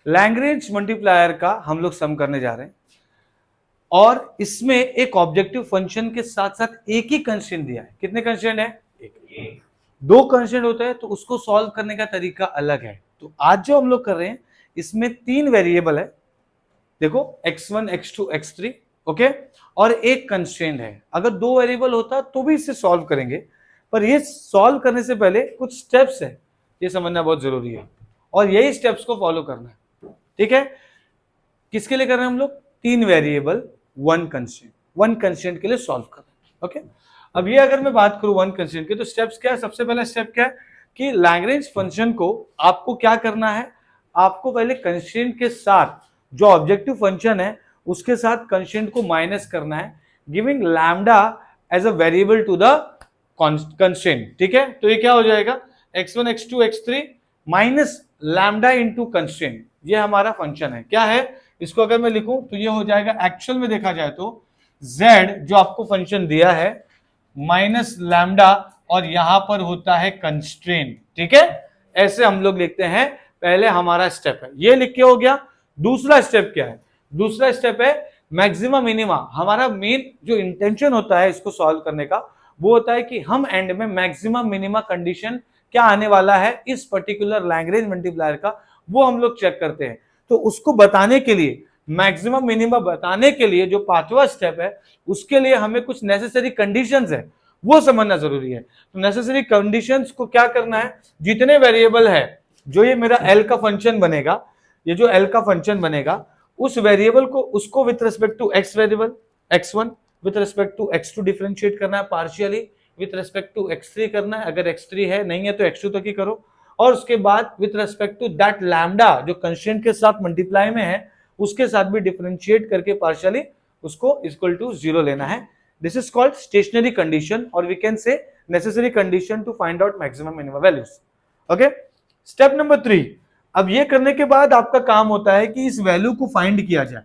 Lagrange multiplier का हम लोग सम करने जा रहे हैं और इसमें एक ऑब्जेक्टिव फंक्शन के साथ साथ एक ही कंस्ट्रेंट दिया है। कितने कंस्ट्रेंट है? एक। दो कंस्ट्रेंट होता है तो उसको सॉल्व करने का तरीका अलग है। तो आज जो हम लोग कर रहे हैं इसमें तीन वेरिएबल है, देखो x1 x2 x3, ओके, और एक कंस्ट्रेंट है। अगर दो वेरिएबल होता तो भी इसे सॉल्व करेंगे, पर ये सॉल्व करने से पहले कुछ स्टेप्स है, ये समझना बहुत जरूरी है और यही स्टेप्स को फॉलो करना है। ठीक है, किसके लिए कर रहे हैं हम लोग? तीन वेरिएबल वन कंस्ट्रेंट के लिए सॉल्व कर रहे हैं। ओके, अब ये अगर मैं बात करूं वन कंस्ट्रेंट के, तो स्टेप्स क्या है? सबसे पहला स्टेप क्या है कि लैग्रेंज फंक्शन को आपको क्या करना है, आपको पहले कंस्ट्रेंट के साथ जो ऑब्जेक्टिव फंक्शन है उसके साथ कंस्ट्रेंट को माइनस करना है, giving lambda as a variable to the constraint. ठीक है, तो ये क्या हो जाएगा? x1 x2 x3 minus lambda into constraint, ये हमारा फंक्शन है। क्या है? इसको अगर मैं लिखूं तो ये हो जाएगा, एक्चुअल में देखा जाए तो z जो आपको फंक्शन दिया है माइनस लैम्डा और यहां पर होता है कंस्ट्रेंट। ठीक है, ऐसे हम लोग लिखते हैं। पहले हमारा स्टेप है ये लिख के हो गया। दूसरा स्टेप क्या है? दूसरा स्टेप है मैक्सिमम मिनिमा। हमारा मेन जो इंटेंशन होता है इसको सॉल्व करने का वो होता है कि हम एंड में मैक्सिमम मिनिमा कंडीशन क्या आने वाला है इस पर्टिकुलर लैग्रेंज मल्टीप्लायर का, वो हम लोग चेक करते हैं। तो उसको बताने के लिए, मैक्सिमम मिनिमा बताने के लिए जो पांचवा स्टेप है उसके लिए हमें कुछ नेसेसरी कंडीशंस है वो समझना जरूरी है। तो नेसेसरी कंडीशंस को क्या करना है, जितने वेरिएबल है जो ये मेरा एल का फंक्शन बनेगा, ये जो एल का फंक्शन बनेगा उस वेरिएबल को उसको with respect to x variable x1 with respect to x2 differentiate करना है partially, with respect to x3 करना है, अगर x3 है नहीं है तो x2 तक ही करो, और उसके बाद with respect to that lambda जो कंस्ट्रेंट के साथ मल्टीप्लाई में है उसके साथ भी डिफरेंशिएट करके पार्शियली उसको इक्वल टू 0 लेना है। This is called stationary condition और we can say necessary condition to find out maximum minimum values. Okay, step number 3। अब ये करने के बाद आपका काम होता है कि इस वैल्यू को फाइंड किया जाए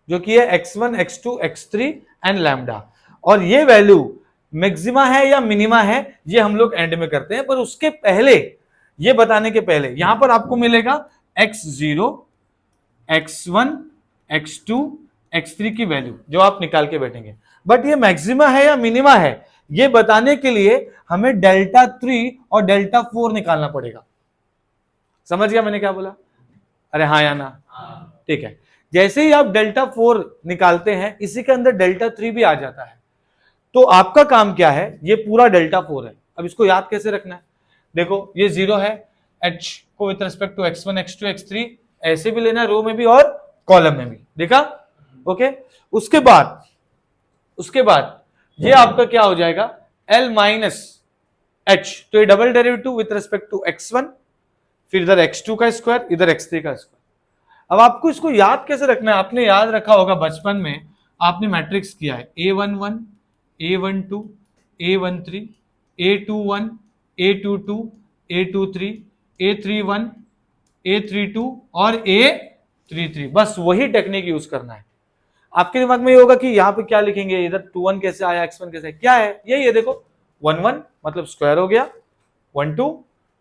जो कि है x1 x2 x3 and lambda, और ये वैल्यू मैक्सिमा है या मिनिमा है ये हम लोग एंड में करते हैं। पर उसके पहले, ये बताने के पहले, यहां पर आपको मिलेगा x0 x1 x2 x3 की वैल्यू जो आप निकाल के बैठेंगे। बट ये मैक्सिमा है या मिनिमा है ये बताने के लिए हमें डेल्टा 3 और डेल्टा 4 निकालना पड़ेगा। समझ गया मैंने क्या बोला? अरे हाँ या ना? ठीक है, जैसे ही आप डेल्टा 4 निकालते हैं इसी के अंदर डेल्टा 3 भी आ जाता है। तो आपका काम क्या है, ये पूरा डेल्टा 4 है। अब इसको याद कैसे रखना है? देखो ये 0 है, h को with respect to x1 x2 x3 ऐसे भी लेना, रो में भी और कॉलम में भी, देखा? ओके, उसके बाद ये आपका क्या हो जाएगा, l माइनस h, तो ये double derivative with respect to x1, फिर इधर x2 का स्क्वायर, इधर x3 का स्क्वायर। अब आपको इसको याद कैसे रखना है? आपने याद रखा होगा बचपन में, आपने मैट्रिक्स किया है a11 a12 a13 a21 a22 a23 a31 a32 और a33, बस वही टेक्निक यूज करना है। आपके दिमाग में ये होगा कि यहाँ पे क्या लिखेंगे, इधर 21 कैसे आया, x1 कैसे, क्या है यही है, देखो 11 मतलब स्क्वायर हो गया, 12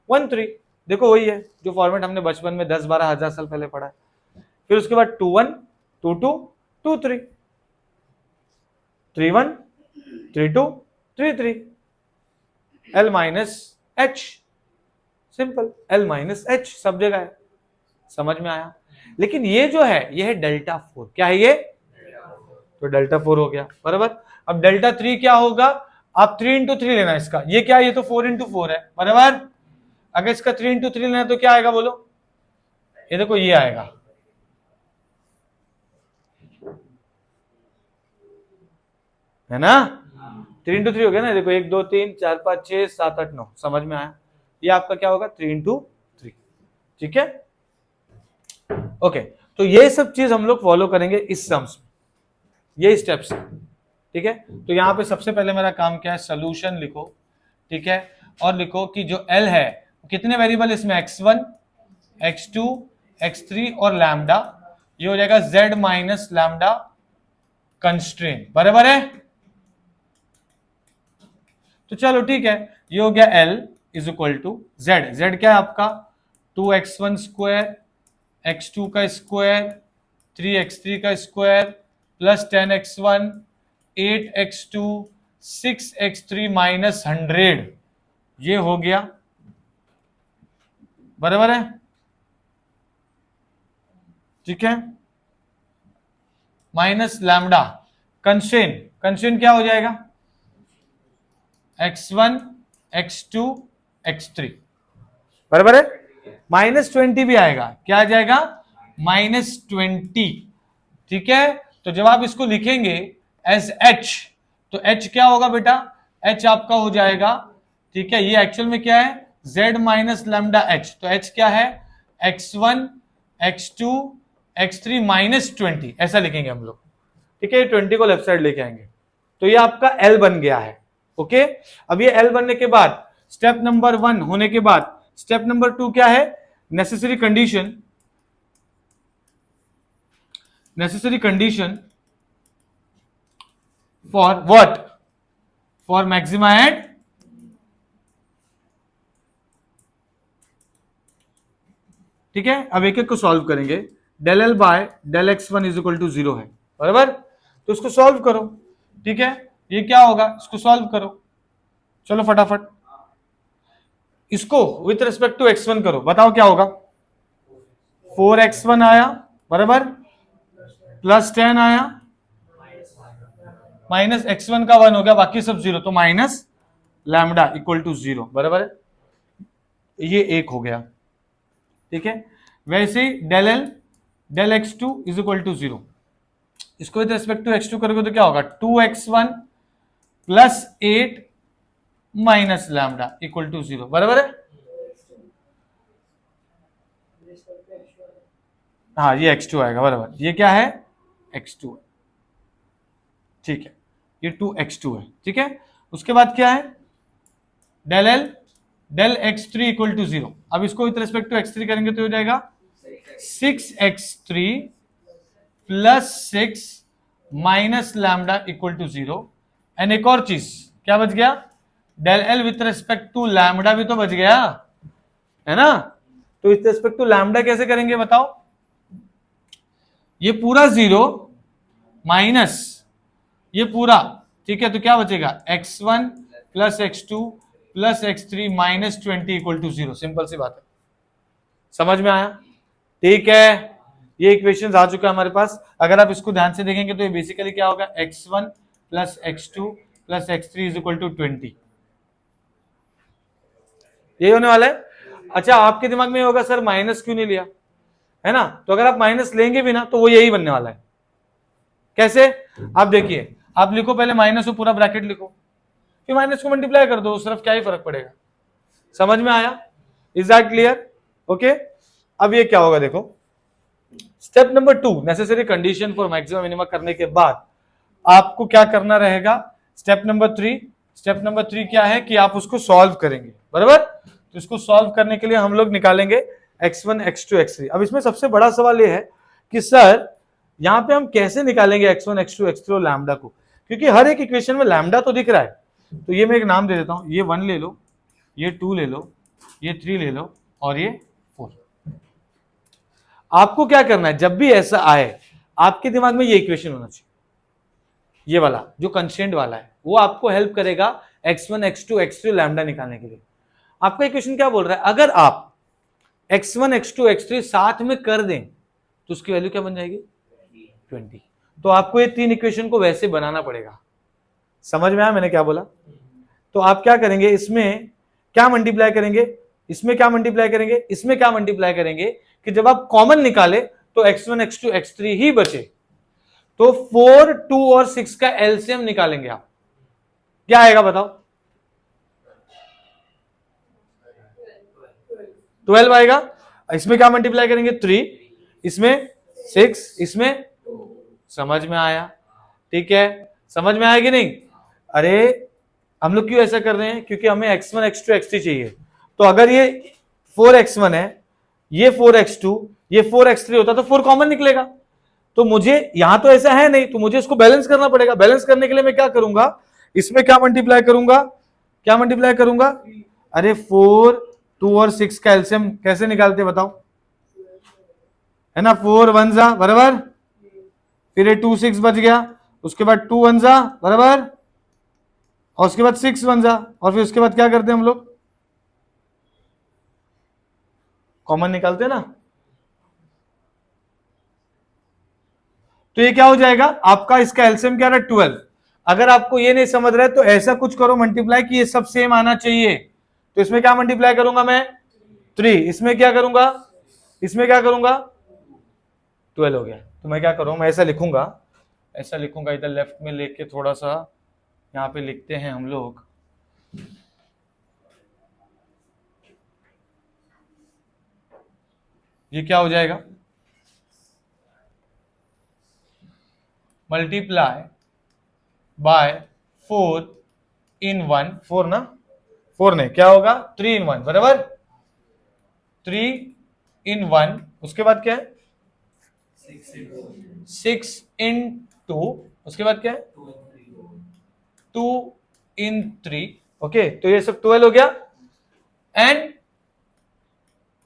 13, देखो वही है जो फॉर्मेट हमने बचपन में 10-12 हजार साल पहले पढ़ा है। फिर उसके बाद 21 22 23 31 32 33, L minus H, simple L minus H सब जगह है। समझ में आया? लेकिन ये जो है ये है डेल्टा 4, क्या है ये? तो डेल्टा 4 हो गया बराबर। अब डेल्टा 3 क्या होगा? आप 3 इंटू 3 लेना इसका, ये क्या है, ये तो 4 इंटू 4 है बराबर। अगर इसका 3 इंटू 3 लेना तो क्या आएगा बोलो? ये देखो ये आएगा, है ना? 3 इंटू 3 हो गया ना, देखो 1 2 3 4 5 6 7 8 9, समझ में आया? ये आपका क्या होगा 3 इंटू 3। ठीक है, ओके, तो ये सब चीज हम लोग फॉलो करेंगे इस सम्स में, ये स्टेप्स है। ठीक है, तो यहां पे सबसे पहले मेरा काम क्या है, सोल्यूशन लिखो। ठीक है, और लिखो कि जो L है कितने वेरिएबल इसमें, x1 x2 x3 और लैम्डा, ये हो जाएगा z माइनस लैम्डा कंस्ट्रेंट, बराबर है? तो चलो ठीक है, ये हो गया L is equal to Z। Z क्या है आपका 2x1 स्क्वायर x2 का स्क्वायर 3x3 का square plus 10x1 8x2 6x3 minus 100, ये हो गया, बराबर है, ठीक है, माइनस लैम्डा कंस्ट्रेंट क्या हो जाएगा, x1 x2 x3, बराबर है, -20 भी आएगा, क्या आ जाएगा, -20, ठीक है। तो जब आप इसको लिखेंगे एज h, तो h क्या होगा बेटा, h आपका हो जाएगा, ठीक है, ये एक्चुअल में क्या है, z माइनस लैम्डा h, तो h क्या है, x1 x2 x3 -20, ऐसा लिखेंगे हम लोग, ठीक है, 20 को लेफ्ट साइड लेके आएंगे, तो ये आपका L बन गया है, ओके। अब ये L बनने के बाद स्टेप नंबर 1 होने के बाद स्टेप नंबर 2 क्या है, necessary condition for what, for maxima at, ठीक है। अब एक एक को सॉल्व करेंगे, del L by del x1 is equal to 0 है, बराबर, तो इसको सॉल्व करो, ठीक है, ये क्या होगा, इसको सॉल्व करो, चलो फटाफट, इसको विथ रिस्पेक्ट टू x1 करो, बताओ क्या होगा, 4x1 आया, बराबर, प्लस 10 आया, माइनस x1 का 1 हो गया, बाकी सब 0, तो माइनस लैम्डा इक्वल टू 0, बराबर है, ये 1 हो गया, ठीक है। वैसे ही del L del x2 is equal to 0, इसको विद रिस्पेक्ट टू x2 करोगे तो क्या होगा, 2x1 plus 8 minus lambda equal to 0, बराबर है, हाँ ये x2 आएगा, बराबर, ये क्या है, x2 है, ठीक है, ये 2x2 है, ठीक है। उसके बाद क्या है, del L del x3 equal to 0, अब इसको विथ रिस्पेक्ट टू x3 करेंगे तो हो जाएगा 6x3 plus 6 minus lambda equal to 0, and एक और चीज क्या बच गया, del L with respect to lambda भी तो बच गया है ना, तो विथ रिस्पेक्ट टू लैम्डा कैसे करेंगे बताओ, ये पूरा 0 माइनस ये पूरा, ठीक है, तो क्या बचेगा, x1 plus x2 plus x3 minus 20 equal to 0, simple सी बात है, समझ में आया, ठीक है। ये इक्वेशन आ चुका है हमारे पास, अगर आप इसको ध्यान से देखेंगे तो ये बेसिकली क्या होगा, x1 plus x2 plus x3 is equal to 20, यही होने वाला है। अच्छा, आपके दिमाग में होगा सर माइनस क्यों नहीं लिया, है ना, तो अगर आप माइनस लेंगे भी ना तो वो यही बनने वाला है, कैसे, आप देखिए, आप लिखो पहले माइनस को पूरा ब्रैकेट लिखो, फिर माइनस को मल्टीप्लाई कर दो, उस तरफ क्या ही फर्क पड़ेगा, समझ में आया, इज दैट क्लियर, ओके। अब ये क्या होगा देखो, step number 2 necessary condition for maximum minimum करने के बाद आपको क्या करना रहेगा, स्टेप नंबर 3 क्या है कि आप उसको सॉल्व करेंगे, बराबर, तो इसको सॉल्व करने के लिए हम लोग निकालेंगे x1 x2 x3। अब इसमें सबसे बड़ा सवाल ये है कि सर यहां पे हम कैसे निकालेंगे x1 x2 x3 और लैम्डा को, क्योंकि हर एक इक्वेशन में लैम्डा तो दिख रहा है, तो ये मैं एक नाम दे देता हूं, ये 1 ले लो, ये 2 ले लो, ये 3 ले लो, और ये 4। आपको क्या करना है, जब भी ऐसा आए आपके दिमाग में ये इक्वेशन होना चाहिए, ये वाला जो कंस्ट्रेंट वाला है, वो आपको हेल्प करेगा x1 x2 x3 लैम्डा निकालने के लिए। आपका इक्वेशन क्या बोल रहा है, अगर आप x1 x2 x3 साथ में कर दें तो उसकी वैल्यू क्या बन जाएगी, 20। तो आपको ये 3 इक्वेशन को वैसे बनाना पड़ेगा, समझ में आया मैंने क्या बोला, तो आप क्या करेंगे, इसमें क्या मल्टीप्लाई करेंगे, इसमें क्या मल्टीप्लाई करेंगे, इसमें क्या मल्टीप्लाई करेंगे, कि जब आप कॉमन निकाले तो x1 x2 x3 ही बचे, तो 4 2 और 6 का एलसीएम निकालेंगे आप, क्या आएगा बताओ, 12 आएगा। इसमें क्या मल्टीप्लाई करेंगे, 3, इसमें 6, इसमें, समझ में आया, ठीक है, समझ में आया कि नहीं, अरे हम लोग क्यों ऐसा कर रहे हैं, क्योंकि हमें x1 x2 x3 चाहिए, तो अगर ये 4x1 है, ये 4x2, ये 4x3 होता तो 4 कॉमन निकलेगा, तो मुझे यहां तो ऐसा है नहीं, तो मुझे इसको बैलेंस करना पड़ेगा, बैलेंस करने के लिए मैं क्या करूंगा, इसमें क्या मल्टीप्लाई करूंगा, अरे 4 2 और 6 का एलसीएम कैसे निकालते बताओ, है ना, 4 1 जा बराबर, फिर ये 2 6 बच गया, उसके बाद 2 1 जा बराबर, और उसके बाद 6 1 जा, और फिर उसके बाद क्या करते हैं हम लोग, कॉमन निकालते हैं ना। तो ये क्या हो जाएगा आपका, इसका एलसीएम क्या रहा 12। अगर आपको ये नहीं समझ रहा है तो ऐसा कुछ करो मल्टीप्लाई कि ये सब सेम आना चाहिए। तो इसमें क्या मल्टीप्लाई करूंगा मैं 3, इसमें क्या करूंगा, इसमें क्या करूंगा 12 हो गया। तो मैं क्या करूंगा, मैं ऐसा लिखूंगा इधर लेफ्ट में लेके थोड़ा सा यहाँ पे लिखते हैं हम लोग, ये क्या हो जाएगा, मल्टीप्लाई बाय 4 in 1, 4 ना, 4 नहीं क्या होगा 3 in 1 बराबर, 3 in 1, उसके बाद क्या है 6 in 2, उसके बाद क्या है 2 in 3। ओके, तो ये सब 12 हो गया। एंड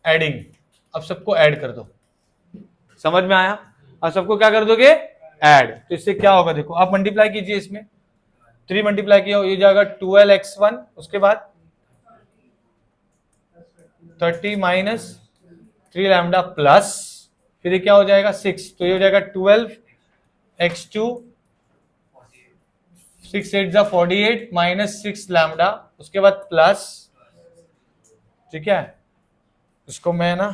एडिंग, अब सबको ऐड कर दो, समझ में आया। अब सबको क्या कर दोगे ऐड, तो इससे क्या होगा देखो, आप मल्टीप्लाई कीजिए, इसमें 3 मल्टीप्लाई किया ये जाएगा 12x1, उसके बाद 30 माइनस 3 लैम्डा प्लस, फिर ये क्या हो जाएगा 6, तो ये हो जाएगा 12x2, 6 8 जा 48 माइनस 6 लैम्डा, उसके बाद प्लस, ठीक है। इसको मैं ना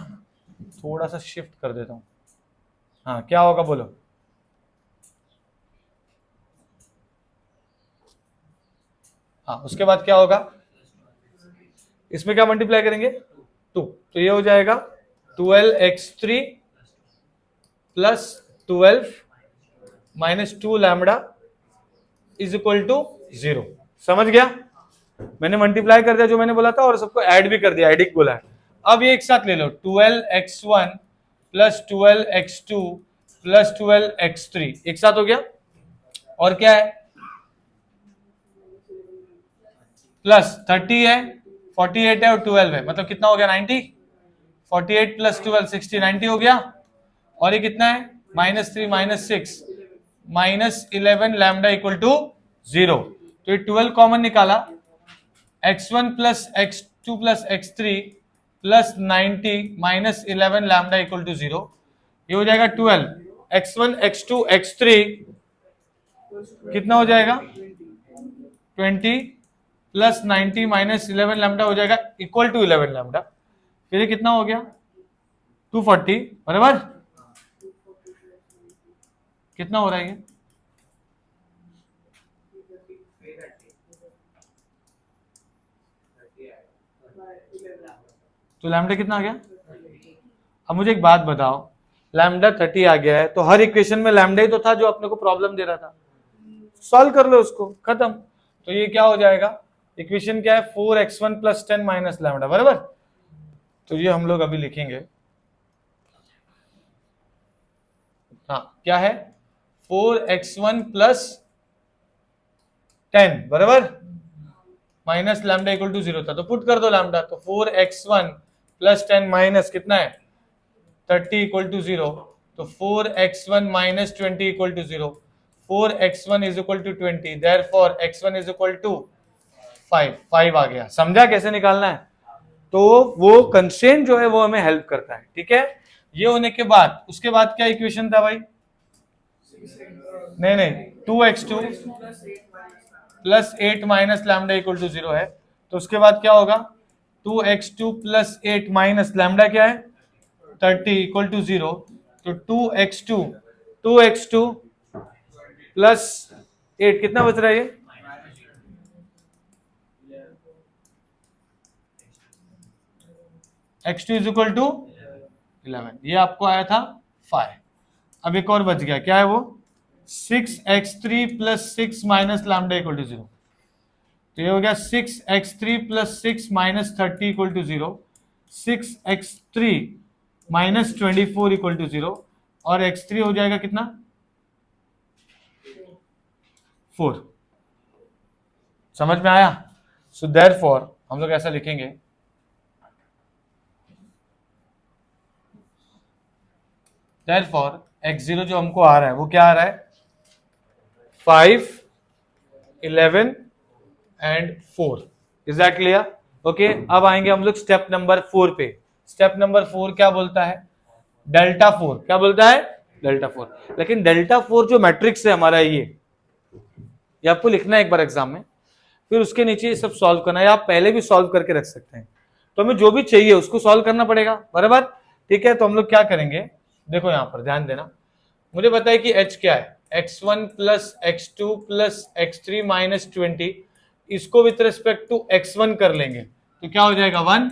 थोड़ा सा शिफ्ट कर देता हूं, हाँ क्या होगा बोलो, हाँ उसके बाद क्या होगा, इसमें क्या मल्टीप्लाई करेंगे 2, तो ये हो जाएगा 12x3 plus 12 minus 2 lambda is equal to 0। समझ गया, मैंने मल्टीप्लाई कर दिया जो मैंने बोला था, और सबको ऐड भी कर दिया, एडिक बोला है। अब ये एक साथ ले लो, 12x1 plus 12x2 plus 12x3 एक साथ हो गया, और क्या है प्लस 30 है, 48 है और 12 है, मतलब कितना हो गया 90, 48 प्लस 12 60 90 हो गया, और ये कितना है -3 -6 -11 लैम्डा इक्वल टू 0। तो ये 12 कॉमन निकाला, x1 plus x2 plus x3 plus 90 -11 lambda equal to 0, ये हो जाएगा 12, x1 x2 x3 कितना हो जाएगा 20 प्लस 90 माइनस 11 लैम्डा हो जाएगा इक्वल टू 11 लैम्डा, फिर ये कितना हो गया 240 बराबर, कितना हो रहा है ये, तो लैम्डा कितना आ गया। अब मुझे एक बात बताओ, लैम्डा 30 आ गया है, तो हर इक्वेशन में लैम्डा ही तो था जो अपने को प्रॉब्लम दे रहा था, सॉल्व कर लो उसको, खत्म। तो ये क्या हो जाएगा, इक्वेशन क्या है 4x1 प्लस 10 माइनस लैम्डा बराबर, तो ये हम लोग अभी लिखेंगे, हाँ क्या है 4x1 प्लस 10 बराबर माइनस लैम्डा इक्वल टू 0 था, तो पुट कर दो लैम्डा, तो 4x1 प्लस 10 माइनस कितना है 30 इक्वल टू 0, तो 4x1 minus 20 equal to 0, 4x1 is equal to 20, therefore x1 is equal to 5 आ गया। समझा कैसे निकालना है, तो वो कंस्ट्रेंट जो है वो हमें हेल्प करता है, ठीक है। ये होने के बाद उसके बाद क्या इक्वेशन था भाई, नहीं 2x2 plus 8 minus lambda equal to 0 है, तो उसके बाद क्या होगा 2x2 प्लस 8 माइनस लैम्डा क्या है 30 इक्वल टू 0, तो 2x2 प्लस 8 कितना बच रहा है ये, x2 इज इक्वल टू 11, ये आपको आया था 5। अब एक और बच गया, क्या है वो 6x3 plus 6 minus lambda equal to 0, तो ये हो गया 6x3 plus 6 minus 30 equal to 0, 6x3 minus 24 equal to 0, और x3 हो जाएगा कितना 4। समझ में आया। सो देयरफॉर हम लोग ऐसा लिखेंगे, देयरफॉर x0 जो हमको आ रहा है वो क्या आ रहा है 5, 11 and 4। Is that clear? Okay, अब आएंगे हम लोग स्टेप नंबर 4 पे। स्टेप नंबर 4 क्या बोलता है? डेल्टा 4। क्या बोलता है? डेल्टा 4। लेकिन डेल्टा 4 जो मैट्रिक्स है हमारा ये आपको लिखना है एक बार एग्जाम में, फिर उसके नीचे ये सब सॉल्व करना है। आप पहले भी सॉल्व करके रख सकते हैं, तो हमें जो भी चाहिए उसको सॉल्व करना पड़ेगा, बराबर? ठीक है, तो हम लोग क्या करेंगे, देखो यहां पर ध्यान देना। मुझे पता है कि h क्या है, x1 plus x2 plus x3 minus 20। इसको विथ रेस्पेक्ट टू x1 कर लेंगे तो क्या हो जाएगा 1।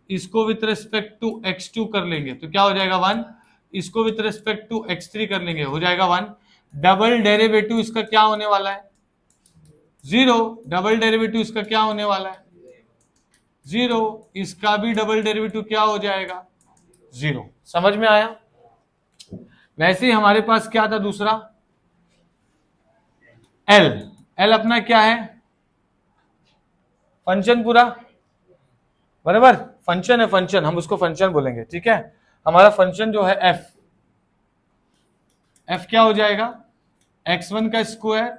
इसको विथ रेस्पेक्ट टू x2 कर लेंगे तो क्या हो जाएगा 1। इसको विथ रेस्पेक्ट टू x3 कर लेंगे हो जाएगा 1। डबल डेरिवेटिव इसका क्या होने वाला है? 0। डबल डेरिवेटिव इसका क्या होने वाला है? 0। इसका भी डबल डेरिवेटिव क्या हो जाएगा? 0। समझ में आया? वैसे ही हमारे पास क्या था दूसरा, L। L अपना क्या है? फंक्शन पूरा, बराबर? फंक्शन है, फंक्शन, हम उसको फंक्शन बोलेंगे, ठीक है। हमारा फंक्शन जो है f, f क्या हो जाएगा? x1 का स्क्वायर,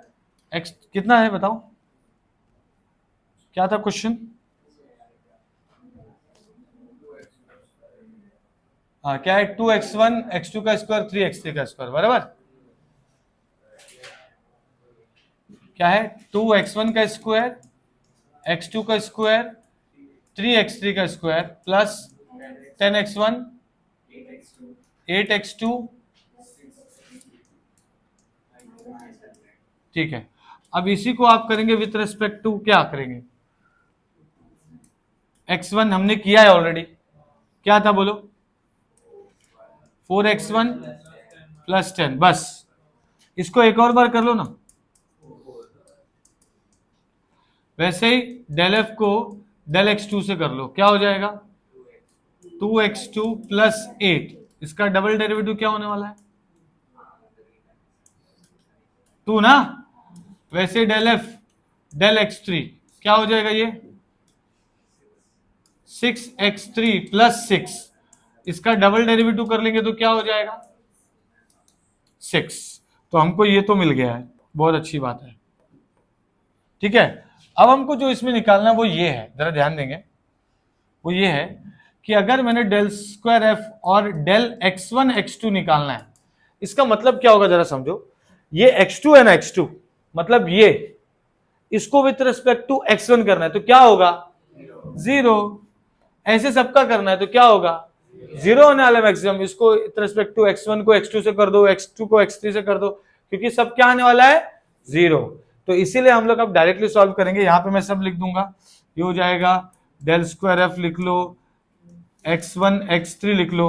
x कितना है बताओ, क्या था क्वेश्चन? हाँ, क्या है? 2x1 x2 का स्क्वायर 3x3 का स्क्वायर, बराबर? क्या है? 2x1 का स्क्वायर x2 का स्क्वायर 3x3 का स्क्वायर प्लस 10x1 8x2। ठीक है, अब इसी को आप करेंगे विथ रेस्पेक्ट टू, क्या करेंगे? x1 हमने किया है ऑलरेडी, क्या था बोलो? 4x1 plus 10। बस इसको एक और बार कर लो ना। वैसे ही डेल एफ को डेल x2 से कर लो, क्या हो जाएगा? 2x2 plus 8। इसका डबल डेरिवेटिव क्या होने वाला है? 2 ना। वैसे डेल एफ डेल x3 क्या हो जाएगा? ये 6x3 प्लस 6। इसका डबल डेरिवेटिव कर लेंगे तो क्या हो जाएगा? 6। तो हमको ये तो मिल गया है, बहुत अच्छी बात है, ठीक है। अब हमको जो इसमें निकालना है वो ये है, जरा ध्यान देंगे, वो ये है कि अगर मैंने डेल स्क्वायर एफ और डेल x1 x2 निकालना है, इसका मतलब क्या होगा जरा समझो। ये x2 है ना, x2 मतलब ये, इसको विथ रिस्पेक्ट टू x1 करना है तो क्या होगा? 0। ऐसे सबका करना है तो क्या होगा? 0 होने वाला मैक्सिमम। इसको विथ रिस्पेक्ट टू x1 को x2 से कर दो, x2 को x3 से कर दो, क्योंकि सब क्या आने वाला है? 0। तो इसीलिए हम लोग अब डायरेक्टली सॉल्व करेंगे। यहां पे मैं सब लिख दूंगा, ये हो जाएगा डेल स्क्वायर एफ लिख लो, x1 x3 लिख लो,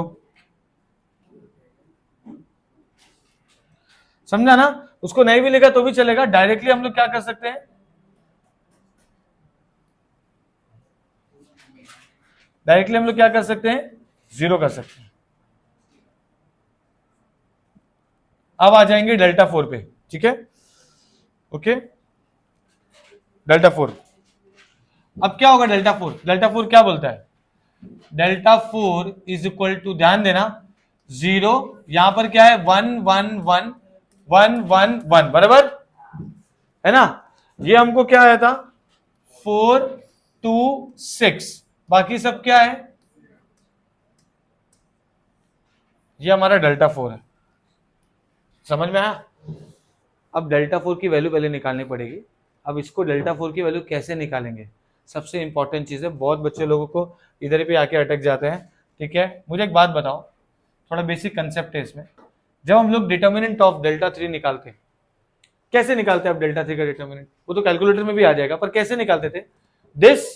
समझा ना? उसको नहीं भी लिखा तो भी चलेगा, डायरेक्टली हम लोग क्या कर सकते हैं? डायरेक्टली हम लोग क्या कर सकते हैं? 0 कर सकते हैं। अब आ जाएंगे डेल्टा 4 पे, ठीक है, ओके। डेल्टा 4, अब क्या होगा डेल्टा 4? डेल्टा 4 क्या बोलता है? डेल्टा 4 इज इक्वल टू, ध्यान देना, 0, यहां पर क्या है? 1 1 1 1 1 1, बराबर है ना? ये हमको क्या आया था? 4 2 6, बाकी सब क्या है? ये हमारा डेल्टा 4 है, समझ में आया? अब डेल्टा 4 की वैल्यू पहले निकालनी पड़ेगी। अब इसको डेल्टा 4 की वैल्यू कैसे निकालेंगे, सबसे इंपॉर्टेंट चीज है। बहुत बच्चे लोगों को इधर भी आके अटक जाते हैं, ठीक है। मुझे एक बात बताओ, थोड़ा बेसिक कंसेप्ट है इसमें। जब हम लोग डिटर्मिनेंट ऑफ डेल्टा 3 निकालते हैं, कैसे निकालते हैं? अब डेल्टा 3 का डिटर्मिनेंट वो तो कैलकुलेटर में भी आ जाएगा, पर कैसे निकालते थे? दिस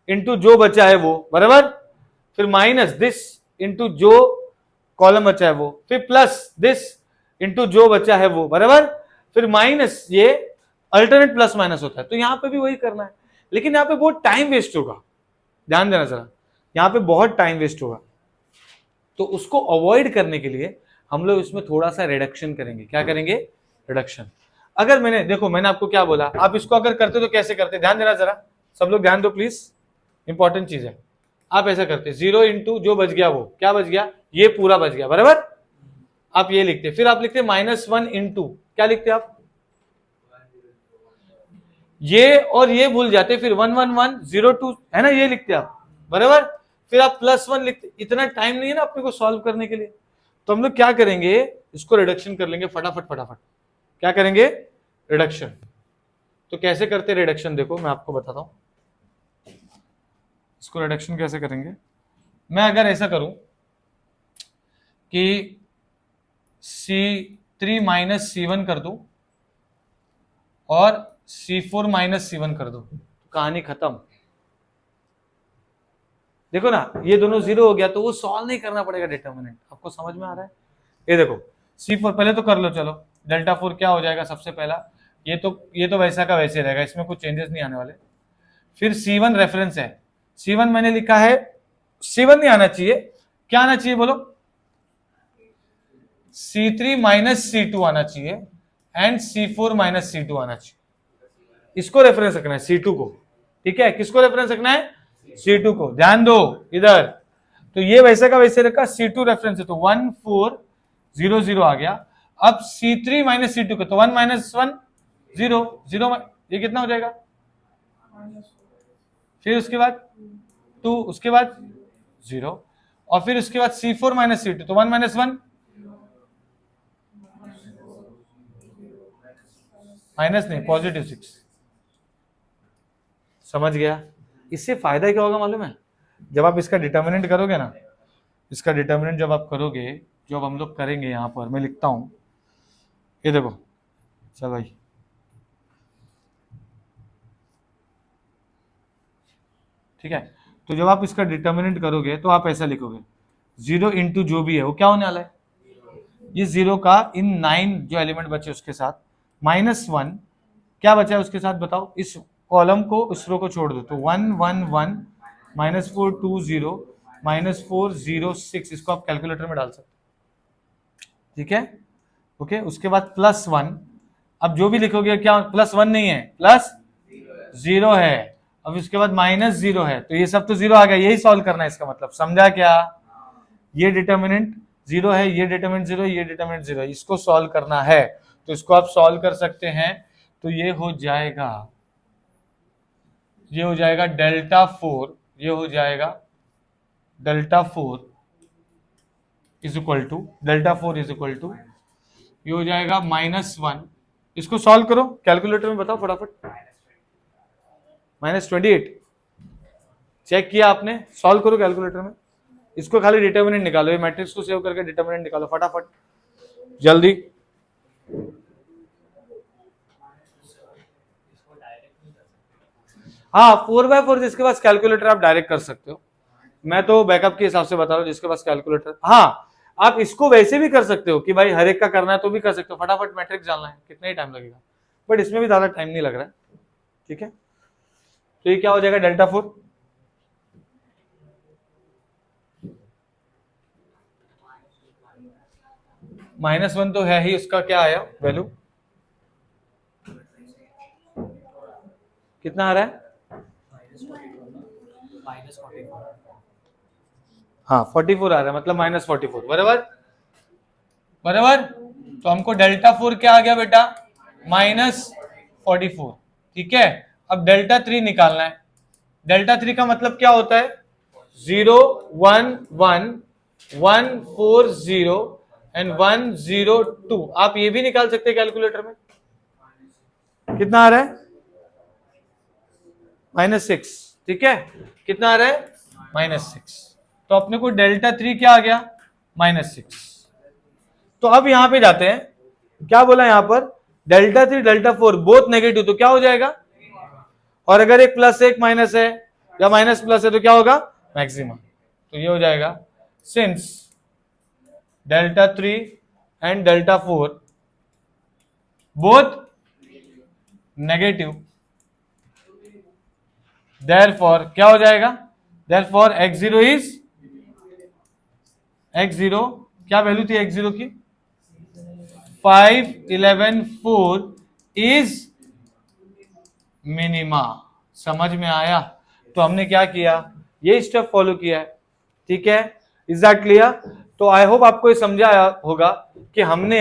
इंटू जो बचा है वो, बराबर, फिर माइनस दिस इंटू जो कॉलम बचा है वो, फिर प्लस दिस इंटू जो बचा है वो, बराबर, फिर माइनस, ये अल्टरनेट प्लस माइनस होता है। तो यहां पे भी वही करना है, लेकिन यहां पे बहुत टाइम वेस्ट होगा, ध्यान देना जरा, यहां पे बहुत टाइम वेस्ट होगा। तो उसको अवॉइड करने के लिए हम लोग इसमें थोड़ा सा रिडक्शन करेंगे। क्या करेंगे? रिडक्शन। अगर मैंने, देखो मैंने आपको क्या बोला, आप इसको अगर करते तो कैसे करते? ध्यान देना जरा, सब लोग ध्यान दो प्लीज, इंपॉर्टेंट चीज है। आप ऐसा करते 0 इंटू जो बच गया वो, क्या बच गया? ये पूरा बच गया, बराबर। आप ये लिखते, फिर आप लिखते -1 इंटू, क्या लिखते आप, ये और ये भूल जाते, फिर 11102 है ना, ये लिखते आप, बराबर। फिर आप +1 लिखते, इतना टाइम नहीं है ना अपने को सॉल्व करने के लिए, तो हम लोग क्या करेंगे, इसको रिडक्शन कर लेंगे फटाफट फटाफट। क्या करेंगे, रिडक्शन। तो कैसे करते रिडक्शन, देखो मैं आपको बताता हूं इसको रिडक्शन कैसे करेंगे। मैं अगर ऐसा करूं कि C3 - C1 कर दूं और C4 - C1 कर दो, तो कहानी खत्म। देखो ना, ये दोनों 0 हो गया, तो वो सॉल्व नहीं करना पड़ेगा डिटर्मिनेंट। आपको समझ में आ रहा है? ये देखो C4 पहले तो कर लो, चलो Δ4 क्या हो जाएगा सबसे पहला, ये तो वैसा का वैसे रहेगा, इसमें कुछ चेंजेस नहीं आने वाले। फिर C1 रेफरेंस है, C1 मैंने लिखा है, C1 नहीं आना चाहिए, क्या आना चाहिए बोलो, C3 - C2 आना चाहिए एंड C4 - C2 आना चाहिए। इसको रेफरेंस रखना है C2 को, ठीक है, किसको रेफरेंस रखना है, C2 को। ध्यान दो इधर, तो ये वैसे का वैसे रखा, C2 रेफरेंस है, तो 1400 आ गया। अब C3 - C2 का, तो 1 - 1 0 0, ये कितना हो जाएगा, फिर उसके बाद 2, उसके बाद 0, और फिर उसके बाद C4 - C2, तो 1 - 1 माइनस नहीं, +6। समझ गया? इससे फायदा क्या होगा मालूम है, जब आप इसका डिटर्मिनेंट करोगे ना, इसका डिटर्मिनेंट जब आप करोगे, जो हम लोग करेंगे यहां पर, मैं लिखता हूं, ये देखो, चल भाई, ठीक है। तो जब आप इसका डिटर्मिनेंट करोगे तो आप ऐसा लिखोगे, 0 इंटू जो भी है वो क्या होने वाला है, ये 0 का इन 9 जो एलिमेंट बचे उसके साथ -1 क्या बचा है उसके साथ बताओ, इस कॉलम को उस रो को छोड़ दो, तो 1 1 1 -420 -406, इसको आप कैलकुलेटर में डाल सकते, ठीक है, ओके। उसके बाद +1, अब जो भी लिखोगे क्या, +1 नहीं है, +0 है, अब उसके बाद -0 है, तो ये सब तो 0 आ गया, यही सॉल्व करना है, इसका मतलब समझा क्या, ये डिटर्मिनेंट 0 है, ये डिटर्मिनेंट 0 है, ये डिटर्मिनेंट 0 है, इसको सॉल्व करना है, तो इसको आप सॉल्व कर सकते हैं। तो ये हो जाएगा, ये हो जाएगा Δ4, ये हो जाएगा Δ4 is equal to, Δ4 is equal to, ये हो जाएगा -1, इसको सॉल्व करो कैलकुलेटर में, बताओ फटाफट, -28 चेक किया आपने, सॉल्व करो कैलकुलेटर में, इसको खाली डिटर्मिनेंट निकालो, ये मैट्रिक्स को सेव करके डिटर्मिनेंट निकालो फटाफट जल्दी। हाँ 4/4 जिसके पास कैलकुलेटर आप डायरेक्ट कर सकते हो, मैं तो बैकअप के हिसाब से बता रहा हूँ, जिसके पास कैलकुलेटर, हाँ आप इसको वैसे भी कर सकते हो कि भाई हर एक का करना है तो भी कर सकते हो, फटाफट मैट्रिक्स डालना है, कितना ही टाइम लगेगा, बट इसमें भी ज्यादा टाइम नहीं लग रहा है, ठीक है। तो ये क्या हो जाएगा, Δ4 -1 तो है ही, उसका क्या आया वैल्यू, कितना आ रहा है, हाँ 44 आ रहा है, मतलब -44, बराबर बराबर। तो हमको Δ4 क्या आ गया बेटा, -44, ठीक है। अब Δ3 निकालना है, Δ3 का मतलब क्या होता है, 0 1 1 140 एंड 102, आप ये भी निकाल सकते हैं कैलकुलेटर में, कितना आ रहा है, -6, ठीक है, कितना आ रहा है, -6, तो अपने को Δ3 क्या आ गया, -6। तो अब यहां पे जाते हैं, क्या बोला यहां पर, Δ3 Δ4 बोथ नेगेटिव, तो क्या हो जाएगा, और अगर एक +1 माइनस है या माइनस प्लस है तो क्या होगा, मैक्सिमम, तो ये हो जाएगा, since Δ3 and Δ4 both negative, therefore क्या हो जाएगा, देयरफॉर x0 इज, x0 क्या वैल्यू थी x0 की, 5114 इज मिनिमा। समझ में आया? तो हमने क्या किया, ये स्टेप फॉलो किया है, ठीक है, इज दैट क्लियर। तो आई होप आपको ये समझा होगा कि हमने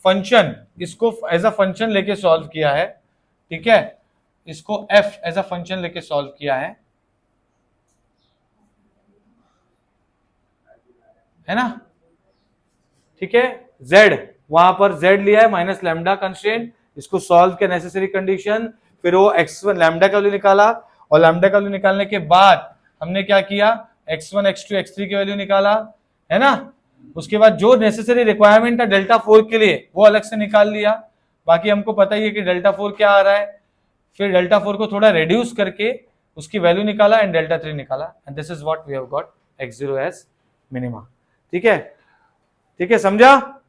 फंक्शन इसको एज अ फंक्शन लेके सॉल्व किया है, ठीक है, इसको f एज अ फंक्शन लेके सॉल्व किया है ना, ठीक है। z वहां पर z लिया है माइनस लैम्डा कंस्ट्रेंट, इसको सॉल्व किया नेसेसरी कंडीशन, फिर वो x1 लैम्डा का वैल्यू निकाला, और लैम्डा का वैल्यू निकालने के बाद हमने क्या किया, x1 x2 x3 की वैल्यू निकाला, है ना। उसके बाद जो नेसेसरी रिक्वायरमेंट था डेल्टा 4 के लिए वो अलग से निकाल लिया, बाकी हमको पता ही है कि डेल्टा 4 क्या आ रहा है, फिर डेल्टा 4 को थोड़ा रिड्यूस करके उसकी वैल्यू निकाला एंड डेल्टा 3 निकाला, and this is what we have got x0 as minima. ठीक है, ठीक है, समझा।